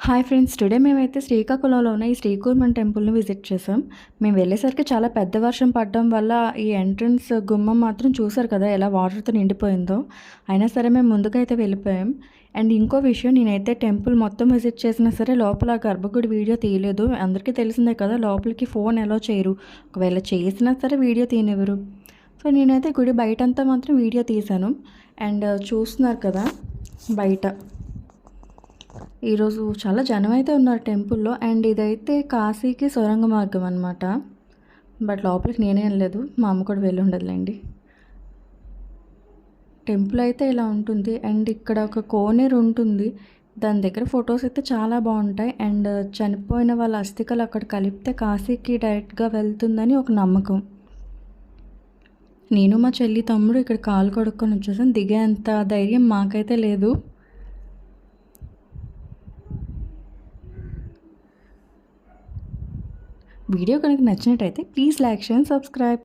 Hi friends, today మేమైతే శ్రీకాకుళంలో ఉన్న ఈ శ్రీకూర్మం టెంపుల్ని విజిట్ చేసాం. మేము వెళ్ళేసరికి చాలా పెద్ద వర్షం పడడం వల్ల ఈ ఎంట్రన్స్ గుమ్మం మాత్రం చూసారు కదా ఎలా వాటర్తో నిండిపోయిందో. అయినా సరే మేము ముందుకైతే వెళ్ళిపోయాం. అండ్ ఇంకో విషయం, నేనైతే టెంపుల్ మొత్తం విజిట్ చేసినా సరే లోపల గర్భగుడి వీడియో తీయలేదు. అందరికీ తెలిసిందే కదా, లోపలికి ఫోన్ ఎలా చేయరు, ఒకవేళ చేసినా సరే వీడియో తీయనివ్వరు. సో నేనైతే గుడి బయటంతా మాత్రం వీడియో తీశాను. అండ్ చూస్తున్నారు కదా బయట ఈరోజు చాలా జనం అయితే ఉన్నారు టెంపుల్లో. అండ్ ఇదైతే కాశీకి సొరంగ మార్గం అనమాట. బట్ లోపలికి నేనే వెళ్ళలేదు, మా అమ్మ కూడా వెళ్ళి ఉండదులేండి. టెంపుల్ అయితే ఇలా ఉంటుంది. అండ్ ఇక్కడ ఒక కోనేరు ఉంటుంది, దాని దగ్గర ఫొటోస్ అయితే చాలా బాగుంటాయి. అండ్ చనిపోయిన వాళ్ళ అస్థికలు అక్కడ కలిపితే కాశీకి డైరెక్ట్గా వెళ్తుందని ఒక నమ్మకం. నేను మా చెల్లి తమ్ముడు ఇక్కడ కాలు కడుక్కొని వచ్చేసాం. దిగేంత ధైర్యం మాకైతే లేదు. వీడియో కనుక నచ్చినట్టయితే ప్లీజ్ లైక్, షేర్, సబ్స్క్రైబ్.